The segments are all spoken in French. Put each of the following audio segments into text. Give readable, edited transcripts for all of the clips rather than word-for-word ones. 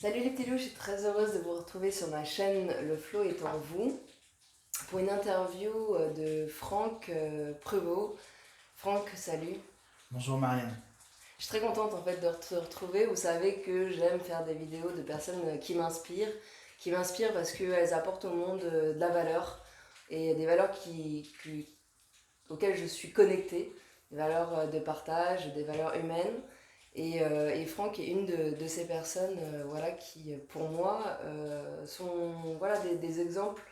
Salut les petits loups, je suis très heureuse de vous retrouver sur ma chaîne Le Flow est en vous pour une interview de Franck Prevot. Franck, salut. Bonjour Marianne. Je suis très contente en fait de te retrouver. Vous savez que j'aime faire des vidéos de personnes qui m'inspirent parce qu'elles apportent au monde de la valeur et des valeurs auxquelles je suis connectée, des valeurs de partage, des valeurs humaines. Et Franck est une de ces personnes voilà, qui, pour moi, sont voilà, des exemples,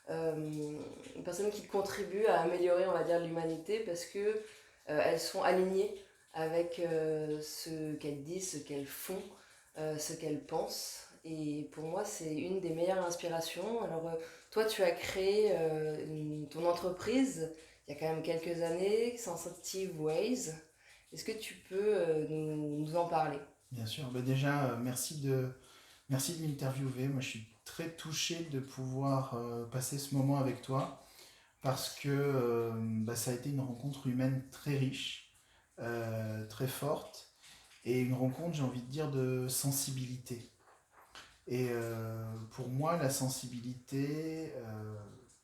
une personne qui contribue à améliorer, on va dire, l'humanité parce que elles sont alignées avec ce qu'elles disent, ce qu'elles font, ce qu'elles pensent. Et pour moi, c'est une des meilleures inspirations. Alors, toi, tu as créé ton entreprise il y a quand même quelques années, Sensitive Ways. Est-ce que tu peux nous en parler? Bien sûr, déjà, merci de m'interviewer. Moi, je suis très touché de pouvoir passer ce moment avec toi parce que ça a été une rencontre humaine très riche, très forte et une rencontre, j'ai envie de dire, de sensibilité. Et pour moi, la sensibilité,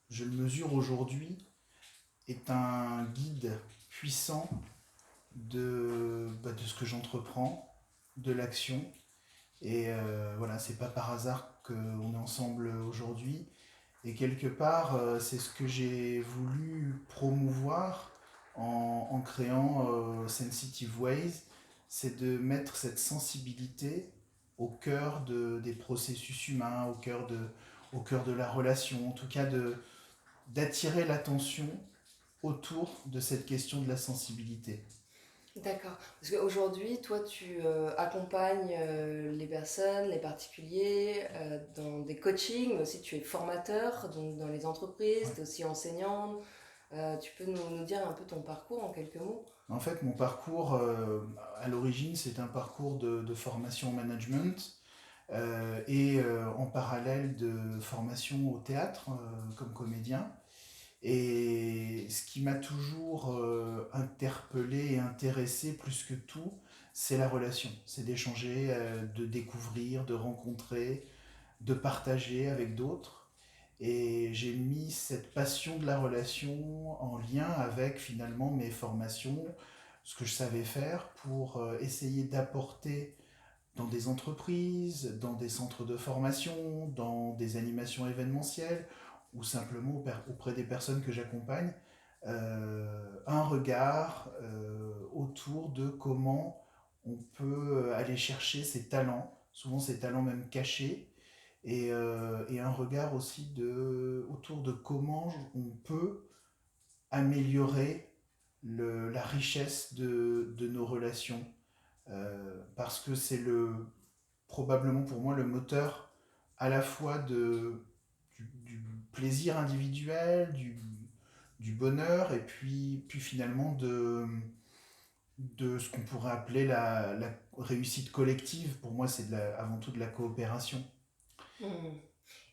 je le mesure aujourd'hui, est un guide puissant de ce que j'entreprends, de l'action. Et voilà, c'est pas par hasard qu'on est ensemble aujourd'hui. Et quelque part, c'est ce que j'ai voulu promouvoir en créant Sensitive Ways, c'est de mettre cette sensibilité au cœur des processus humains, au cœur de la relation, en tout cas d'attirer l'attention autour de cette question de la sensibilité. D'accord. Parce qu'aujourd'hui, toi, tu accompagnes les personnes, les particuliers, dans des coachings, mais aussi tu es formateur donc dans les entreprises, Ouais. tu es aussi enseignante. Tu peux nous dire un peu ton parcours en quelques mots? En fait, mon parcours, à l'origine, c'est un parcours de formation en management et en parallèle de formation au théâtre comme comédien. Et ce qui m'a toujours interpellé et intéressé plus que tout, c'est la relation. C'est d'échanger, de découvrir, de rencontrer, de partager avec d'autres. Et j'ai mis cette passion de la relation en lien avec finalement mes formations, ce que je savais faire pour essayer d'apporter dans des entreprises, dans des centres de formation, dans des animations événementielles ou simplement auprès des personnes que j'accompagne, un regard autour de comment on peut aller chercher ses talents, souvent ces talents même cachés, et un regard aussi autour de comment on peut améliorer la richesse de nos relations. Parce que c'est probablement pour moi le moteur à la fois du plaisir individuel, du bonheur, et puis finalement de ce qu'on pourrait appeler la réussite collective. Pour moi, c'est avant tout de la coopération. Mhm.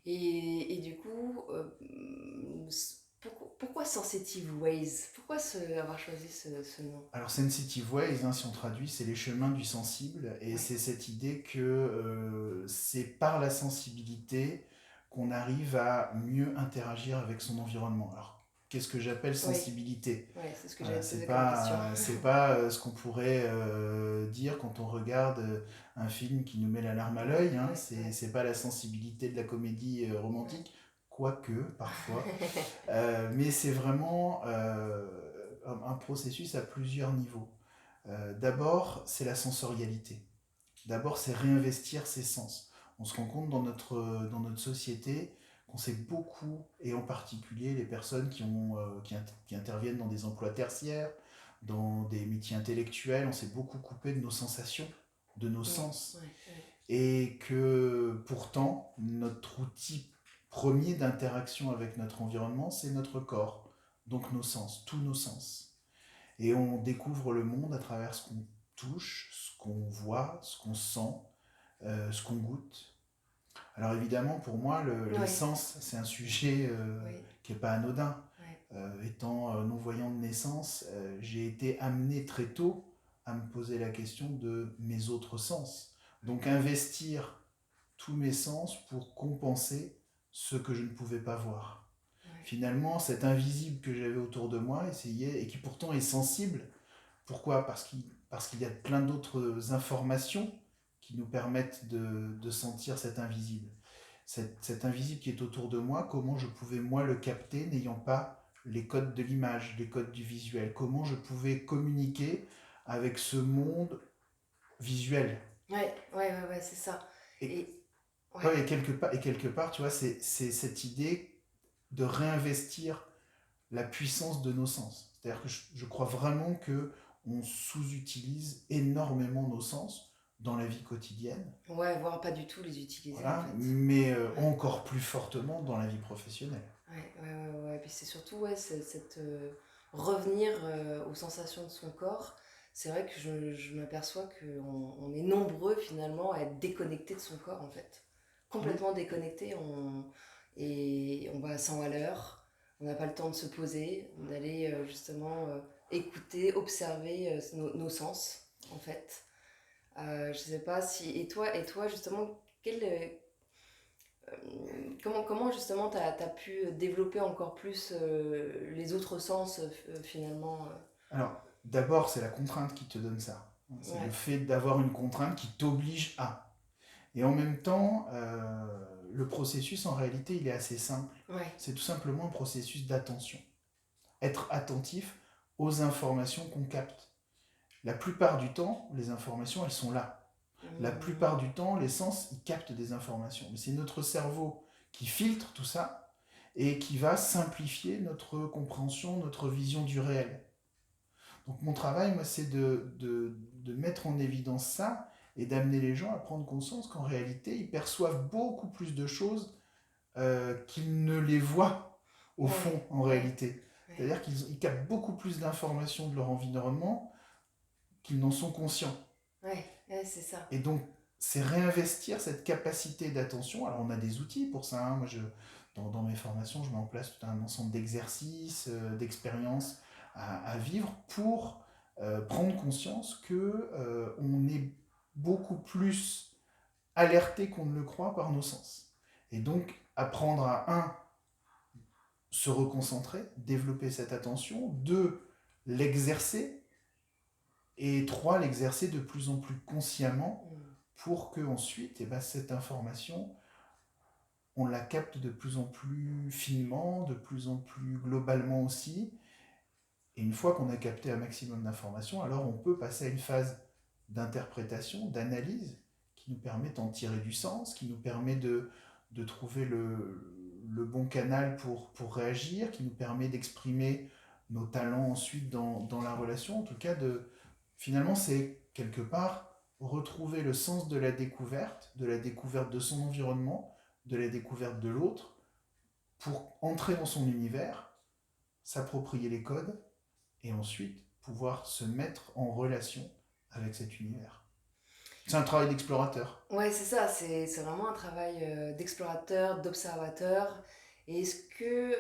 Et du coup, pourquoi Sensitive Ways? Pourquoi avoir choisi ce nom? Alors Sensitive Ways, hein, si on traduit, c'est les chemins du sensible, et Ouais. c'est cette idée que c'est par la sensibilité qu'on arrive à mieux interagir avec son environnement. Alors qu'est-ce que j'appelle Oui, sensibilité? ouais, c'est ce que j'allais te C'est poser comme question. pas, c'est pas ce qu'on pourrait dire quand on regarde un film qui nous met la larme à l'œil, hein. Ouais, ouais. C'est pas la sensibilité de la comédie romantique, quoique parfois. Mais c'est vraiment un processus à plusieurs niveaux. D'abord, c'est la sensorialité. D'abord, c'est réinvestir ses sens. On se rend compte dans notre société qu'on sait beaucoup, et en particulier les personnes qui interviennent dans des emplois tertiaires, dans des métiers intellectuels, on s'est beaucoup coupé de nos sensations, de nos Mm, sens. ouais, ouais. Et que pourtant, notre outil premier d'interaction avec notre environnement, c'est notre corps, donc nos sens, tous nos sens. Et on découvre le monde à travers ce qu'on touche, ce qu'on voit, ce qu'on sent, ce qu'on goûte. Alors évidemment, pour moi, les Ouais, sens, c'est un sujet oui, qui n'est pas anodin. ouais. Étant non-voyant de naissance, j'ai été amené très tôt à me poser la question de mes autres sens. Donc investir tous mes sens pour compenser ce que je ne pouvais pas voir. Ouais. Finalement, cet invisible que j'avais autour de moi, et qui pourtant est sensible, pourquoi? Parce qu'il y a plein d'autres informations qui nous permettent de sentir cet invisible. Cet invisible qui est autour de moi, comment je pouvais moi le capter n'ayant pas les codes de l'image, les codes du visuel, comment je pouvais communiquer avec ce monde visuel. Ouais, c'est ça. Et, Et ouais, ouais, quelque part, tu vois, c'est cette idée de réinvestir la puissance de nos sens. C'est-à-dire que je crois vraiment que on sous-utilise énormément nos sens dans la vie quotidienne, ouais, voire pas du tout les utiliser en voilà, fait. mais Ouais. encore plus fortement dans la vie professionnelle. Ouais. Puis c'est surtout ouais, cette revenir aux sensations de son corps. C'est vrai que je m'aperçois qu'on est nombreux finalement à être déconnectés de son corps en fait. Oui, Complètement déconnectés. Et on va à 100 à l'heure. On n'a pas le temps de se poser, d'aller justement écouter, observer nos sens en fait. Je sais pas si. Et toi justement, comment justement t'as pu développer encore plus les autres sens finalement alors d'abord c'est la contrainte qui te donne ça. C'est le Ouais, fait d'avoir une contrainte qui t'oblige à. Et en même temps, le processus en réalité il est assez simple. ouais. C'est tout simplement un processus d'attention. Être attentif aux informations qu'on capte. La plupart du temps, les informations, elles sont là. La Mmh, plupart du temps, les sens, ils captent des informations. Mais c'est notre cerveau qui filtre tout ça et qui va simplifier notre compréhension, notre vision du réel. Donc mon travail, moi, c'est de mettre en évidence ça et d'amener les gens à prendre conscience qu'en réalité, ils perçoivent beaucoup plus de choses qu'ils ne les voient au ouais, fond, en ouais, réalité. ouais, C'est-à-dire qu'ils captent beaucoup plus d'informations de leur environnement qu'ils n'en sont conscients. ouais, c'est ça. Et donc, c'est réinvestir cette capacité d'attention. Alors, on a des outils pour ça. Hein. Moi, dans mes formations, je mets en place tout un ensemble d'exercices, d'expériences à vivre pour prendre conscience que on est beaucoup plus alerté qu'on ne le croit par nos sens. Et donc, apprendre à, un, se reconcentrer, développer cette attention, deux, l'exercer, et trois, l'exercer de plus en plus consciemment Mmh. pour que ensuite eh ben, cette information, on la capte de plus en plus finement, de plus en plus globalement aussi. Et une fois qu'on a capté un maximum d'informations, alors on peut passer à une phase d'interprétation, d'analyse, qui nous permet d'en tirer du sens, qui nous permet de trouver le bon canal pour réagir, qui nous permet d'exprimer nos talents ensuite dans la relation. En tout cas, finalement, c'est quelque part retrouver le sens de la découverte de son environnement, de la découverte de l'autre, pour entrer dans son univers, s'approprier les codes et ensuite pouvoir se mettre en relation avec cet univers. C'est un travail d'explorateur. Ouais, c'est ça, c'est vraiment un travail d'explorateur, d'observateur. Et est-ce que,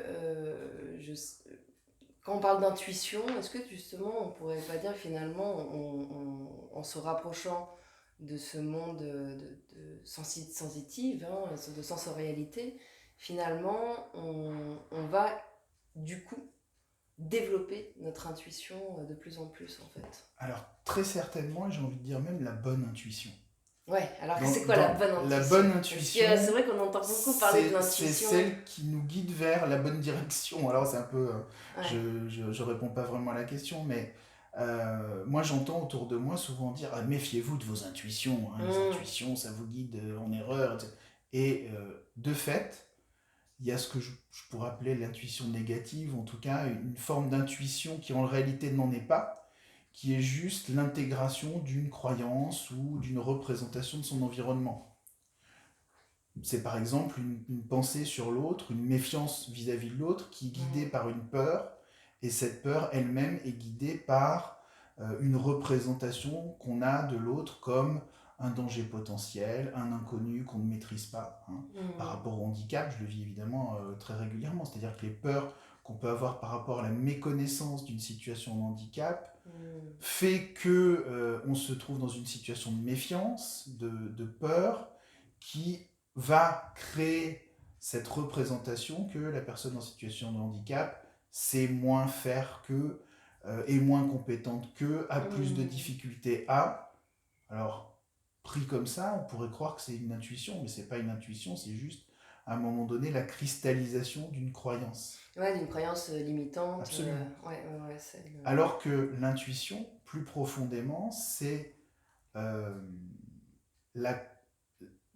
quand on parle d'intuition, est-ce que justement on pourrait pas dire finalement, en se rapprochant de ce monde sensitive, hein, de sensorialité, finalement on va du coup développer notre intuition de plus en plus en fait. Alors très certainement, et j'ai envie de dire même la bonne intuition. Ouais, alors Dans, c'est quoi la dans bonne la intuition? bonne Parce que c'est intuition, vrai qu'on entend beaucoup parler de c'est l'intuition. celle qui nous guide vers la bonne direction. Alors c'est un peu, Ouais. je réponds pas vraiment à la question, mais moi j'entends autour de moi souvent dire ah, méfiez-vous de vos intuitions, hein, les Mmh. intuitions ça vous guide en erreur, etc. Et de fait, il y a ce que je pourrais appeler l'intuition négative, en tout cas une forme d'intuition qui en réalité n'en est pas, qui est juste l'intégration d'une croyance ou d'une représentation de son environnement. C'est par exemple une pensée sur l'autre, une méfiance vis-à-vis de l'autre qui est guidée Mmh. par une peur, et cette peur elle-même est guidée par une représentation qu'on a de l'autre comme un danger potentiel, un inconnu qu'on ne maîtrise pas. Hein. Par Mmh. rapport au handicap, je le vis évidemment très régulièrement, c'est-à-dire que les peurs qu'on peut avoir par rapport à la méconnaissance d'une situation de handicap Mmh. fait que on se trouve dans une situation de méfiance, de peur, qui va créer cette représentation que la personne en situation de handicap sait moins faire que, est moins compétente que, a plus de difficultés à. Alors, pris comme ça, on pourrait croire que c'est une intuition, mais c'est pas une intuition, c'est juste, à un moment donné, la cristallisation d'une croyance. Ouais, d'une croyance limitante. Absolument. Ouais, Alors que l'intuition, plus profondément, c'est euh, la,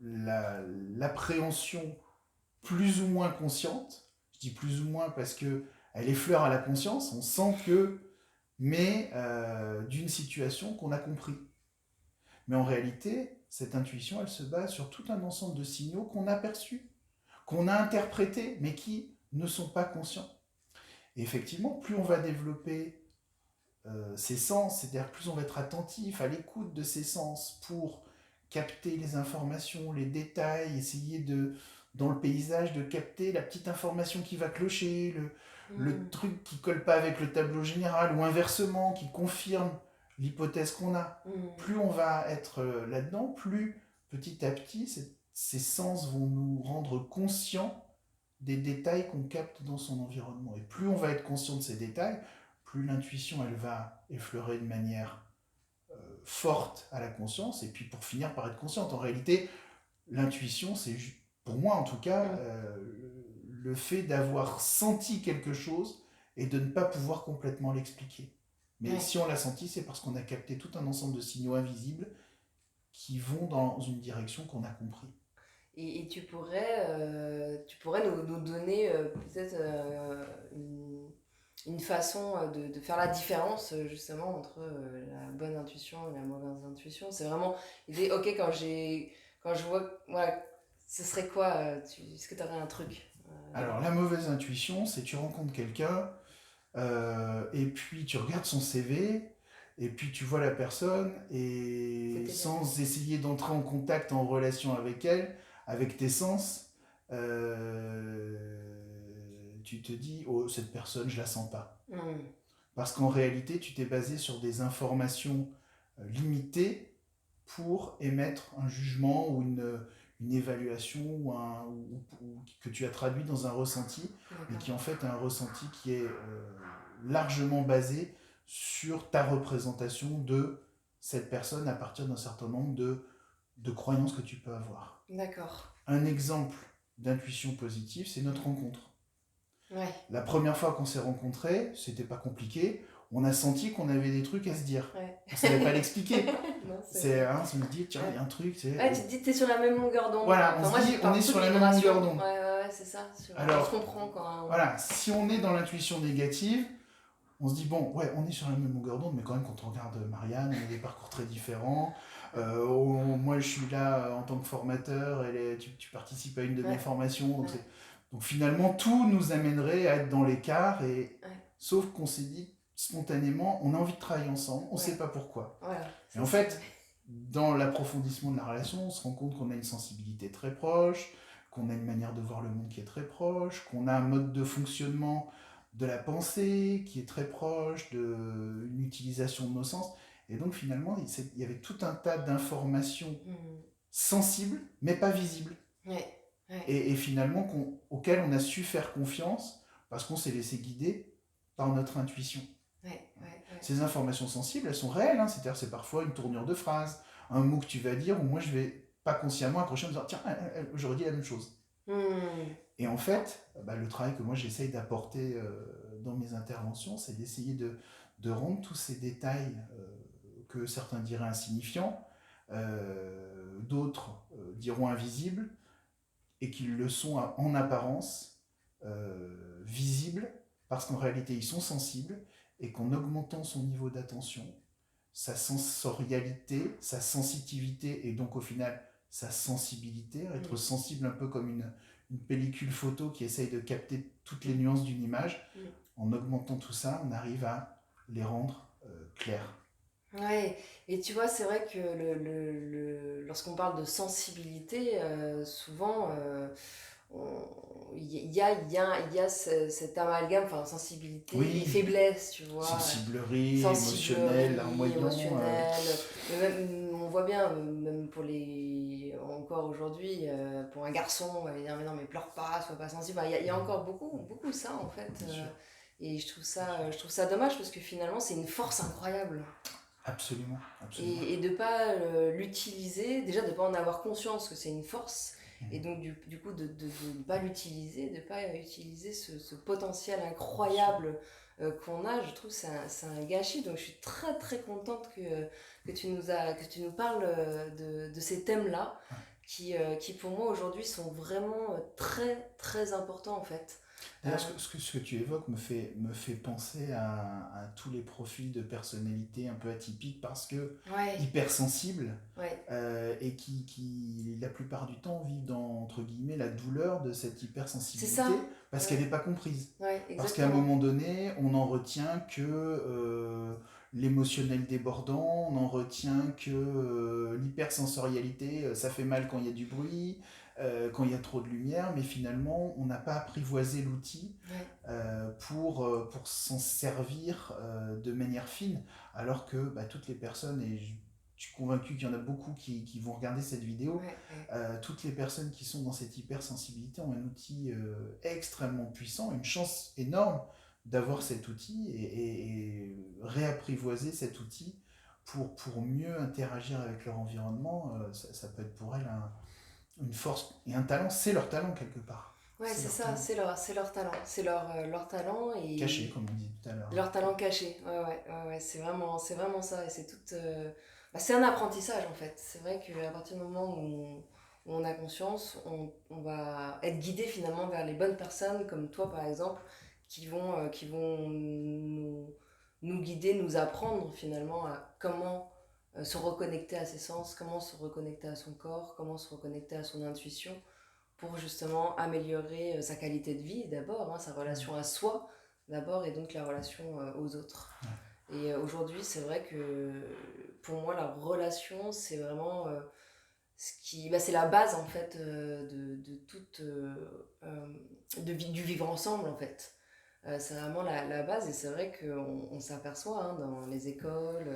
l'appréhension plus ou moins consciente. Je dis plus ou moins parce que elle effleure à la conscience, on sent que, mais d'une situation qu'on a compris. Mais en réalité, cette intuition, elle se base sur tout un ensemble de signaux qu'on a perçus, qu'on a interprétés, mais qui ne sont pas conscients. Et effectivement, plus on va développer ses sens, c'est-à-dire plus on va être attentif à l'écoute de ses sens pour capter les informations, les détails, essayer de, dans le paysage, de capter la petite information qui va clocher, le truc qui colle pas avec le tableau général, ou inversement, qui confirme l'hypothèse qu'on a. Plus on va être là-dedans, plus petit à petit, ces sens vont nous rendre conscients des détails qu'on capte dans son environnement. Et plus on va être conscient de ces détails, plus l'intuition, elle va effleurer de manière forte à la conscience, et puis pour finir par être consciente. En réalité, l'intuition, c'est, pour moi en tout cas, le fait d'avoir senti quelque chose et de ne pas pouvoir complètement l'expliquer. Mais si on l'a senti, c'est parce qu'on a capté tout un ensemble de signaux invisibles qui vont dans une direction qu'on a compris. Et tu pourrais nous donner peut-être une façon de faire la différence justement entre la bonne intuition et la mauvaise intuition. C'est vraiment l'idée, ok, quand je vois, voilà, ce serait quoi est-ce que tu aurais un truc Alors la mauvaise intuition, c'est tu rencontres quelqu'un et puis tu regardes son CV et puis tu vois la personne et sans essayer d'entrer en contact, en relation avec elle, avec tes sens, tu te dis, oh, cette personne, je la sens pas. Parce qu'en réalité, tu t'es basé sur des informations limitées pour émettre un jugement ou une évaluation ou que tu as traduit dans un ressenti, mais qui en fait est un ressenti qui est largement basé sur ta représentation de cette personne à partir d'un certain nombre de croyances que tu peux avoir. D'accord. Un exemple d'intuition positive, c'est notre rencontre. Ouais. La première fois qu'on s'est rencontrés, c'était pas compliqué. On a senti qu'on avait des trucs à se dire. Ouais. On savait pas l'expliquer. Non, on se dit, tiens, il y a un truc. Ouais, tu te dis que t'es sur la même longueur d'onde. Voilà, on se dit, on est sur la même longueur d'onde. Ouais, c'est ça. Alors, on se comprend quand. Voilà, si on est dans l'intuition négative, on se dit, bon, ouais, on est sur la même longueur d'onde, mais quand même, quand on regarde Marianne, on a des parcours très différents. Moi, je suis là en tant que formateur, tu participes à une de mes formations. Donc finalement, tout nous amènerait à être dans l'écart, sauf qu'on s'est dit spontanément, on a envie de travailler ensemble, on ne sait pas pourquoi. Voilà, et en fait, dans l'approfondissement de la relation, on se rend compte qu'on a une sensibilité très proche, qu'on a une manière de voir le monde qui est très proche, qu'on a un mode de fonctionnement de la pensée qui est très proche, une utilisation de nos sens. Et donc finalement, il y avait tout un tas d'informations sensibles, mais pas visibles. Et finalement, auxquelles on a su faire confiance parce qu'on s'est laissé guider par notre intuition. Ces informations sensibles, elles sont réelles, hein, c'est-à-dire c'est parfois une tournure de phrase, un mot que tu vas dire, où moi je vais pas consciemment accrocher en me disant tiens, j'aurais dit la même chose. Et en fait, le travail que moi j'essaye d'apporter dans mes interventions, c'est d'essayer de rendre tous ces détails que certains diraient insignifiants, d'autres diront invisibles, et qu'ils le sont en apparence visibles, parce qu'en réalité ils sont sensibles, et qu'en augmentant son niveau d'attention, sa sensorialité, sa sensitivité, et donc au final sa sensibilité, être sensible un peu comme une pellicule photo qui essaye de capter toutes les nuances d'une image, en augmentant tout ça, on arrive à les rendre clairs. Ouais, et tu vois, c'est vrai que lorsqu'on parle de sensibilité, souvent il y a cet amalgame, enfin sensibilité et faiblesse, tu vois. Sensiblerie, émotionnelle, larmoyant. Même, on voit bien, même pour encore aujourd'hui, pour un garçon, on va lui dire mais non mais pleure pas, sois pas sensible. Enfin, il y a encore beaucoup ça en fait. Bien sûr, Et bien sûr. je trouve ça dommage parce que finalement c'est une force incroyable. Absolument, absolument. Et de pas l'utiliser, déjà de pas en avoir conscience que c'est une force, et Mhm. donc du coup de ne pas l'utiliser, de pas utiliser ce potentiel Bien sûr. incroyable qu'on a, je trouve que c'est un gâchis. Donc je suis très très contente que tu nous parles de ces thèmes-là, Ouais. qui pour moi aujourd'hui sont vraiment très très importants en fait. D'ailleurs, ce que tu évoques me fait penser à tous les profils de personnalités un peu atypiques parce que Ouais, hypersensibles ouais, et qui, la plupart du temps, vivent dans, entre guillemets, la douleur de cette c'est ça, hypersensibilité parce qu'elle ouais, n'est pas comprise. ouais, Parce qu'à un exactement. moment donné, on n'en retient que l'émotionnel débordant, on en retient que l'hypersensorialité, ça fait mal quand il y a du bruit, quand il y a trop de lumière, mais finalement, on n'a pas apprivoisé l'outil Ouais, pour s'en servir de manière fine, alors que bah, toutes les personnes, et je suis convaincu qu'il y en a beaucoup qui vont regarder cette vidéo, ouais, ouais. toutes les personnes qui sont dans cette hypersensibilité ont un outil extrêmement puissant, une chance énorme d'avoir cet outil et réapprivoiser cet outil pour mieux interagir avec leur environnement. Ça peut être pour elles une force et un talent, c'est leur talent quelque part. Ouais, C'est c'est leur ça, talent. c'est leur talent. C'est leur talent Caché, et comme on dit tout à l'heure. leur talent caché. Ouais, c'est vraiment ça. Et c'est tout. Bah, c'est un apprentissage en fait. C'est vrai qu'à partir du moment où on a conscience, on va être guidé finalement vers les bonnes personnes, comme toi par exemple, qui vont nous guider, nous apprendre finalement à comment se reconnecter à ses sens, comment se reconnecter à son corps, comment se reconnecter à son intuition pour justement améliorer sa qualité de vie d'abord, hein, sa relation à soi d'abord et donc la relation aux autres. Ouais. Et aujourd'hui, c'est vrai que pour moi, la relation, c'est vraiment c'est la base en fait de toute du vivre ensemble en fait. C'est vraiment la base et c'est vrai qu'on s'aperçoit hein, dans les écoles,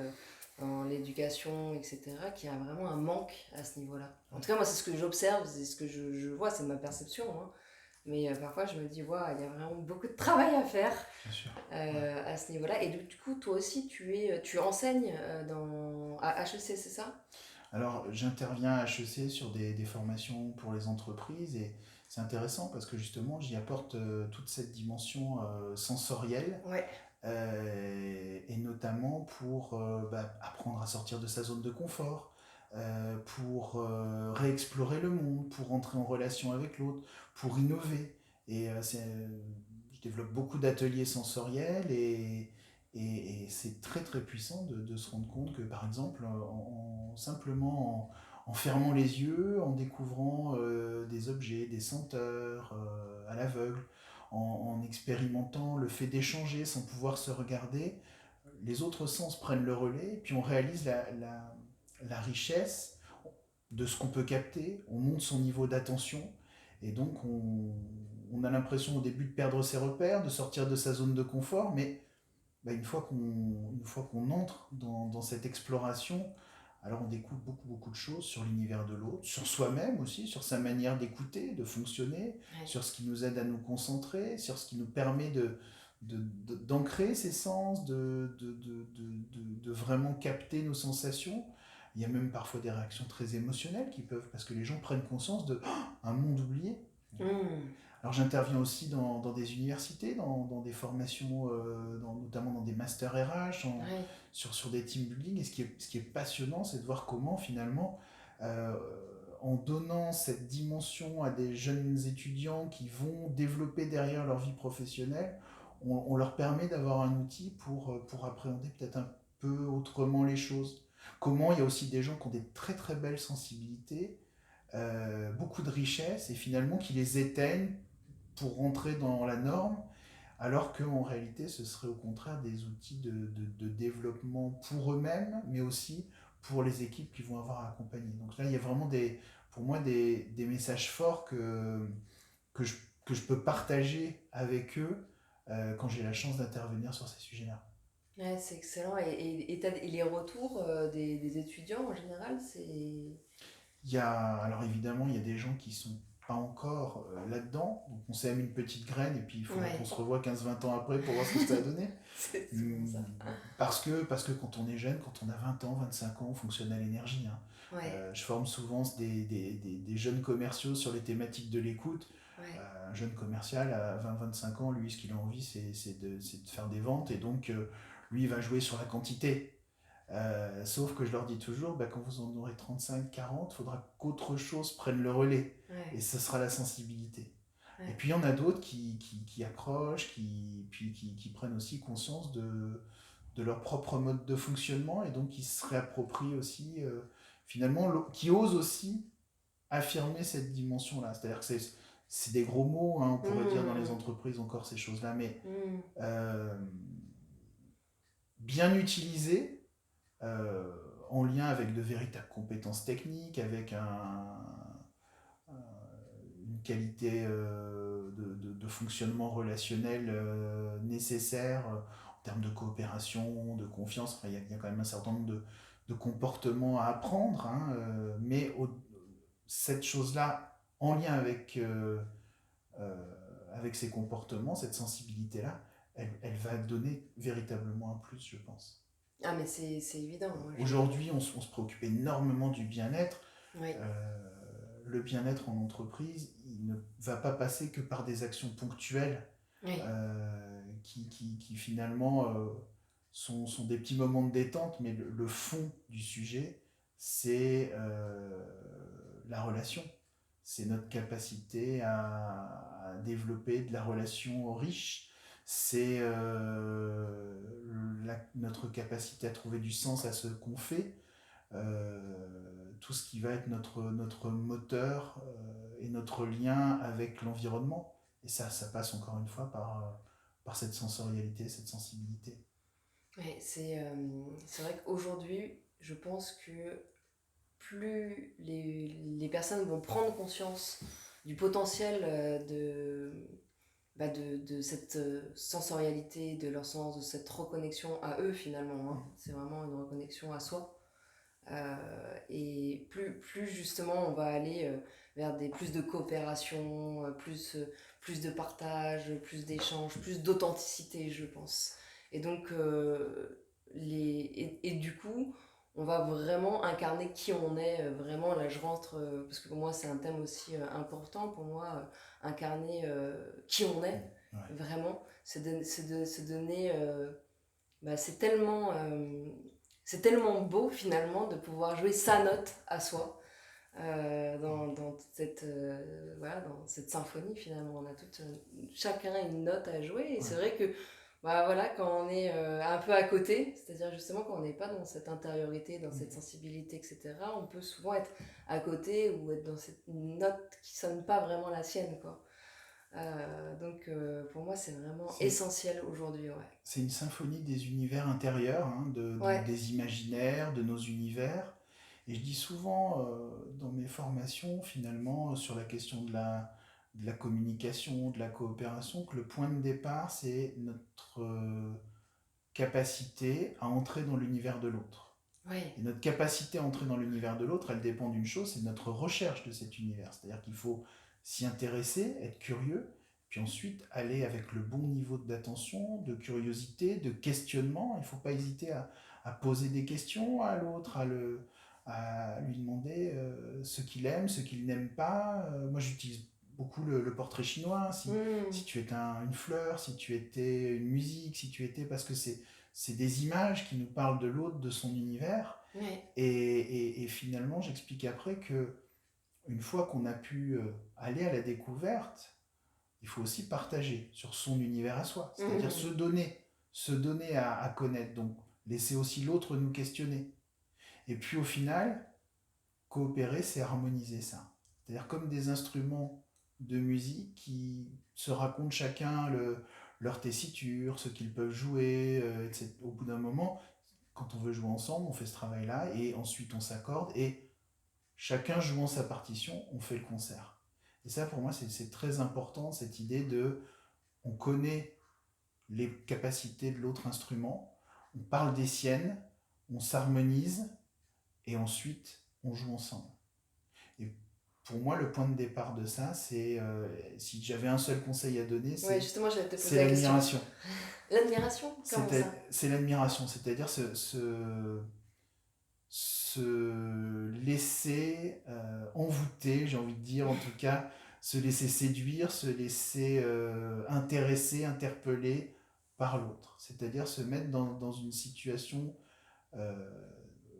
dans l'éducation, etc., qu'il y a vraiment un manque à ce niveau-là. En tout cas, moi, c'est ce que j'observe, c'est ce que je vois, c'est ma perception. Hein. Mais parfois, je me dis, ouais, il y a vraiment beaucoup de travail à faire Bien sûr. Ouais. à ce niveau-là. Et du coup, toi aussi, tu enseignes à HEC, c'est ça? Alors, j'interviens à HEC sur des formations pour les entreprises et c'est intéressant parce que justement, j'y apporte toute cette dimension sensorielle Ouais. et notamment pour bah, apprendre à sortir de sa zone de confort, pour réexplorer le monde, pour entrer en relation avec l'autre, pour innover. Et je développe beaucoup d'ateliers sensoriels et c'est très très puissant de se rendre compte que par exemple, simplement en fermant les yeux, en découvrant des objets, des senteurs à l'aveugle, en expérimentant le fait d'échanger sans pouvoir se regarder, les autres sens prennent le relais, et puis on réalise la richesse de ce qu'on peut capter, on monte son niveau d'attention, et donc on a l'impression au début de perdre ses repères, de sortir de sa zone de confort, mais bah, une fois qu'on entre dans cette exploration, alors on découvre beaucoup de choses sur l'univers de l'autre, sur soi-même aussi, sur sa manière d'écouter, de fonctionner, Ouais. sur ce qui nous aide à nous concentrer, sur ce qui nous permet d'ancrer ses sens, de vraiment capter nos sensations. Il y a même parfois des réactions très émotionnelles qui peuvent, parce que les gens prennent conscience de un monde oublié. Mmh. Alors j'interviens aussi dans des universités, dans des formations, notamment dans des masters RH, Ouais. sur des team building. Et ce qui est passionnant, c'est de voir comment finalement, euh, en donnant cette dimension à des jeunes étudiants qui vont développer derrière leur vie professionnelle, on leur permet d'avoir un outil pour appréhender peut-être un peu autrement les choses. Comment il y a aussi des gens qui ont des très très belles sensibilités, beaucoup de richesses, et finalement qui les éteignent pour rentrer dans la norme, alors qu'en réalité, ce serait au contraire des outils de développement pour eux-mêmes, mais aussi pour les équipes qui vont avoir à accompagner. Donc là, il y a vraiment pour moi des messages forts que, je, que je peux partager avec eux quand j'ai la chance d'intervenir sur ces sujets-là. Ouais, c'est excellent. Et les retours des étudiants en général, c'est. Alors évidemment, il y a des gens qui sont pas encore là-dedans, donc on sème une petite graine et puis il faudra qu'on Ouais, se revoie 15-20 ans après pour voir ce que ça a donné. c'est souvent ça. Hum, parce que quand on est jeune, quand on a 20 ans, 25 ans, on fonctionne à l'énergie, hein. Ouais, Je forme souvent des jeunes commerciaux sur les thématiques de l'écoute. ouais, Un jeune commercial à 20-25 ans, lui, ce qu'il a envie, c'est de faire des ventes et donc lui, il va jouer sur la quantité. Sauf que je leur dis toujours, bah, quand vous en aurez 35-40, il faudra qu'autre chose prenne le relais. Et ouais, ce sera la sensibilité. Et ouais. puis il y en a d'autres qui accrochent, qui prennent aussi conscience de leur propre mode de fonctionnement et donc qui se réapproprient aussi, finalement, qui osent aussi affirmer cette dimension-là. C'est-à-dire que c'est des gros mots, hein, on pourrait dire dans les Mmh, entreprises encore ces choses-là, mais mmh. euh, bien utilisées, euh, en lien avec de véritables compétences techniques, avec une qualité de fonctionnement relationnel nécessaire en termes de coopération, de confiance. Enfin, il y a quand même un certain nombre de comportements à apprendre, hein, mais cette chose-là, en lien avec ces comportements, cette sensibilité-là, elle va donner véritablement un plus, je pense. Ah, mais c'est évident, moi je. Aujourd'hui, on se préoccupe énormément du bien-être. Oui, Euh, le bien-être en entreprise, il ne va pas passer que par des actions ponctuelles oui, qui finalement sont des petits moments de détente, mais le fond du sujet, c'est la relation. C'est notre capacité à développer de la relation riche. C'est notre capacité à trouver du sens à ce qu'on fait. Tout ce qui va être notre moteur et notre lien avec l'environnement. Et ça passe encore une fois par cette sensorialité, cette sensibilité. ouais, c'est vrai qu'aujourd'hui, je pense que plus les personnes vont prendre conscience du potentiel de cette sensorialité, de leur sens, de cette reconnexion à eux finalement, hein. C'est vraiment une reconnexion à soi. Et plus justement on va aller vers plus de coopération, plus de partage, plus d'échanges, plus d'authenticité, je pense. Et donc, et du coup, on va vraiment incarner qui on est, vraiment. Là, je rentre, parce que pour moi, c'est un thème aussi important, pour moi, incarner qui on est, Ouais. vraiment. Se donner. C'est tellement. C'est tellement beau finalement de pouvoir jouer sa note à soi dans cette, voilà, dans cette symphonie finalement. On a chacun une note à jouer et c'est Ouais. vrai que bah, voilà, quand on est un peu à côté, c'est-à-dire justement quand on n'est pas dans cette intériorité, dans cette sensibilité, etc., on peut souvent être à côté ou être dans cette note qui sonne pas vraiment la sienne, quoi. Donc pour moi c'est vraiment C'est essentiel aujourd'hui, ouais. c'est une symphonie des univers intérieurs, hein, Ouais, des imaginaires, de nos univers. Et je dis souvent dans mes formations, finalement, sur la question de la communication, de la coopération, que le point de départ, c'est notre capacité à entrer dans l'univers de l'autre. ouais. Et notre capacité à entrer dans l'univers de l'autre, elle dépend d'une chose, c'est notre recherche de cet univers. C'est-à-dire qu'il faut s'y intéresser, être curieux, puis ensuite aller avec le bon niveau d'attention, de curiosité, de questionnement. Il ne faut pas hésiter à poser des questions à l'autre, à lui demander ce qu'il aime, ce qu'il n'aime pas. Moi, j'utilise beaucoup le portrait chinois. Si Mmh. tu étais une fleur, si tu étais une musique, si tu étais... Parce que c'est des images qui nous parlent de l'autre, de son univers. Ouais. Et finalement, j'explique après que une fois qu'on a pu aller à la découverte, il faut aussi partager sur son univers à soi, c'est-à-dire Mmh. se donner à connaître, donc laisser aussi l'autre nous questionner. Et puis au final, coopérer, c'est harmoniser ça. C'est-à-dire comme des instruments de musique qui se racontent chacun leur tessiture, ce qu'ils peuvent jouer, etc. Au bout d'un moment, quand on veut jouer ensemble, on fait ce travail-là et ensuite on s'accorde et chacun jouant sa partition, on fait le concert. Et ça, pour moi, c'est très important, cette idée de on connaît les capacités de l'autre instrument, on parle des siennes, on s'harmonise et ensuite on joue ensemble. pour moi, le point de départ de ça, c'est si j'avais un seul conseil à donner, Ouais, justement, j'allais te poser c'est la question. l'admiration. L'admiration? Comment ça? C'est l'admiration, c'est-à-dire se laisser envoûter, j'ai envie de dire, en tout cas, se laisser séduire, se laisser intéresser, interpeller par l'autre. C'est-à-dire se mettre dans une situation euh,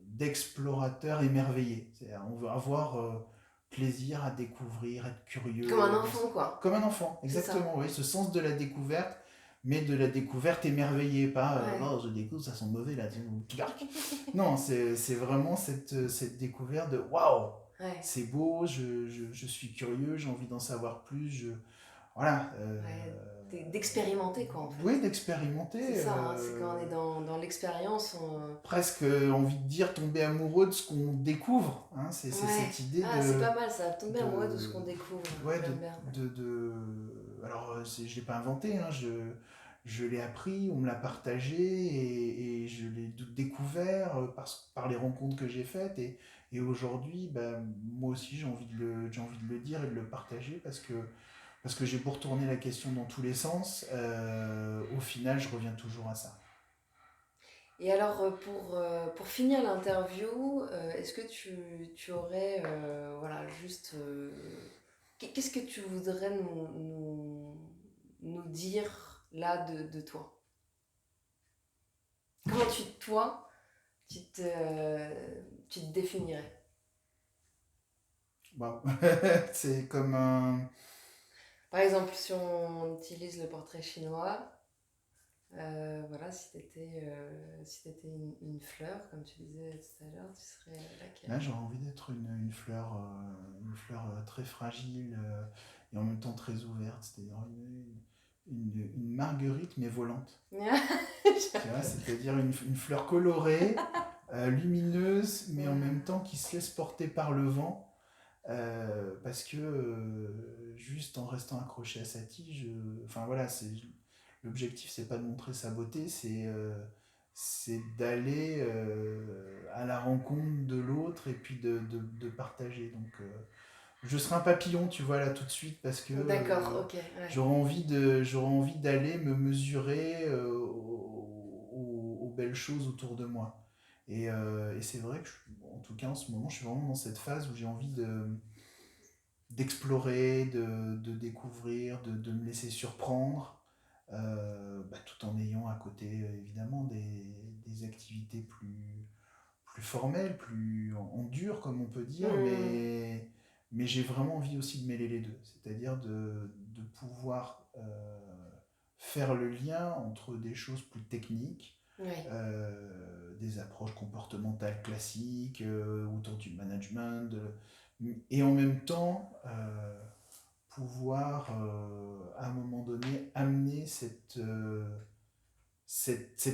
d'explorateur émerveillé. C'est-à-dire, on veut avoir plaisir à découvrir, être Comme un curieux. enfant, quoi. Comme un enfant, C'est ça. exactement, oui, ce sens de la découverte, mais de la découverte émerveillée, pas Ouais. oh, je découvre, ça sent mauvais là, non, c'est vraiment cette découverte de waouh, Ouais. c'est beau, je suis curieux, j'ai envie d'en savoir plus, voilà, Ouais. D'expérimenter, quoi, en oui, fait. C'est d'expérimenter, ça, hein, c'est quand on est dans l'expérience, on... presque envie de dire tomber amoureux de ce qu'on découvre, hein, c'est Ouais. cette idée Ah, c'est pas mal, ça. Tomber amoureux de ce qu'on de, découvre. ouais, J'aime bien. alors je l'ai pas inventé, hein, je l'ai appris, on me l'a partagé et je l'ai découvert par les rencontres que j'ai faites et aujourd'hui, bah, moi aussi j'ai envie de le dire et de le partager parce que j'ai beau retourner la question dans tous les sens, au final je reviens toujours à ça. Et alors, pour finir l'interview, est-ce que tu aurais, voilà, juste... qu'est-ce que tu voudrais nous dire là de toi? Comment toi, tu te, tu te définirais? Wow. C'est comme un... Par exemple, si on utilise le portrait chinois, voilà, si t'étais une fleur, comme tu disais tout à l'heure, tu serais laquelle? Là, j'aurais envie d'être une fleur très fragile et en même temps très ouverte, c'est-à-dire une marguerite mais volante. Tu vois, c'est-à-dire une fleur colorée, lumineuse, mais en même Ouais. temps qui se laisse porter par le vent, parce que juste en restant accroché à sa tige, enfin voilà, l'objectif, c'est pas de montrer sa beauté, c'est d'aller à la rencontre de l'autre et puis de partager. Donc, je serai un papillon, tu vois, là tout de suite, parce que D'accord, ok, ouais. j'aurais envie d'aller me mesurer aux belles choses autour de moi. Et c'est vrai que, en tout cas, en ce moment, je suis vraiment dans cette phase où j'ai envie d'explorer, de découvrir, de me laisser surprendre, bah, tout en ayant à côté, évidemment, des activités plus formelles, plus en dur, comme on peut dire, Hmm, mais j'ai vraiment envie aussi de mêler les deux, c'est-à-dire de pouvoir faire le lien entre des choses plus techniques, ouais. des approches comportementales classiques autour du management, et en même temps pouvoir à un moment donné amener cet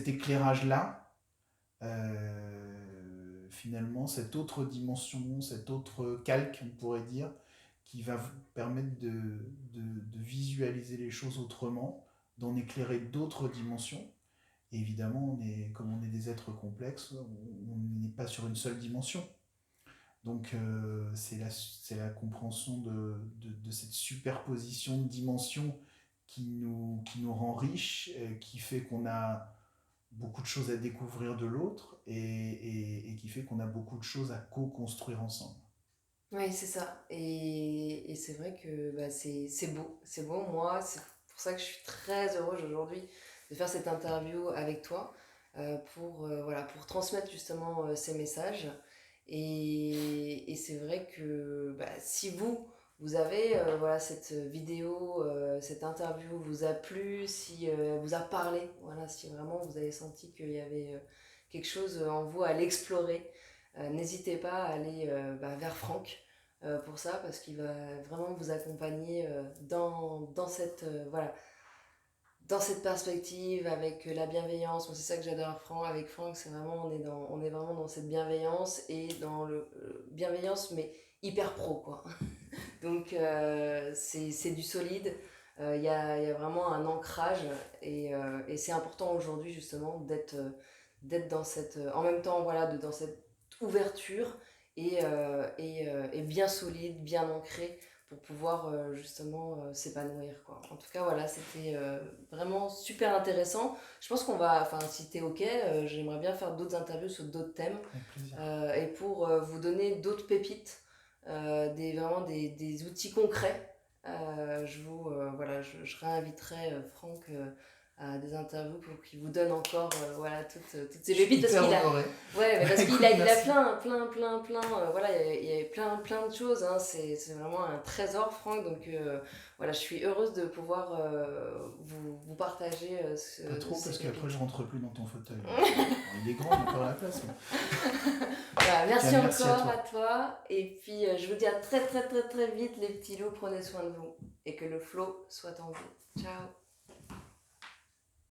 éclairage-là, finalement, cette autre dimension, cet autre calque, on pourrait dire, qui va vous permettre de visualiser les choses autrement, d'en éclairer d'autres dimensions. Et évidemment, comme on est des êtres complexes, on n'est pas sur une seule dimension. Donc c'est la compréhension de cette superposition de dimensions qui nous rend riches, qui fait qu'on a beaucoup de choses à découvrir de l'autre et qui fait qu'on a beaucoup de choses à co-construire ensemble. Oui, c'est ça. Et c'est vrai que bah, c'est beau. C'est beau. Moi, c'est pour ça que je suis très heureuse aujourd'hui de faire cette interview avec toi voilà, pour transmettre justement ces messages. Et c'est vrai que bah, si vous avez voilà, cette vidéo, cette interview vous a plu, si elle vous a parlé, voilà, si vraiment vous avez senti qu'il y avait quelque chose en vous à l'explorer, n'hésitez pas à aller bah, vers Franck pour ça, parce qu'il va vraiment vous accompagner dans cette, voilà, dans cette perspective, avec la bienveillance. Moi, c'est ça que j'adore avec Franck, c'est vraiment, on est vraiment dans cette bienveillance et dans le bienveillance, mais hyper pro, quoi. Donc, c'est du solide. Il y a vraiment un ancrage et c'est important aujourd'hui justement d'être dans cette en même temps voilà dans cette ouverture et bien solide, bien ancré pour pouvoir justement s'épanouir, quoi. En tout cas, voilà, c'était vraiment super intéressant. Je pense qu'on va, enfin, si t'es ok, j'aimerais bien faire d'autres interviews sur d'autres thèmes Avec plaisir. et pour vous donner d'autres pépites, vraiment des outils concrets. Voilà, je réinviterai Franck à des interviews pour qu'il vous donne encore voilà, toutes ces pépites. Parce Hyper qu'il a, honoré. ouais, mais parce Écoute, qu'il a merci. voilà, il y a plein de choses, hein. C'est vraiment un trésor, Franck. Donc voilà, je suis heureuse de pouvoir vous partager Pas trop, ces parce qu'après pépites. je rentre plus dans ton fauteuil. Bon, il est grand, il y a encore la place. Mais... Voilà, En tout cas, merci merci à encore à toi. toi. Et puis je vous dis à très vite, les petits loups. Prenez soin de vous et que le flow soit en vous. Ciao.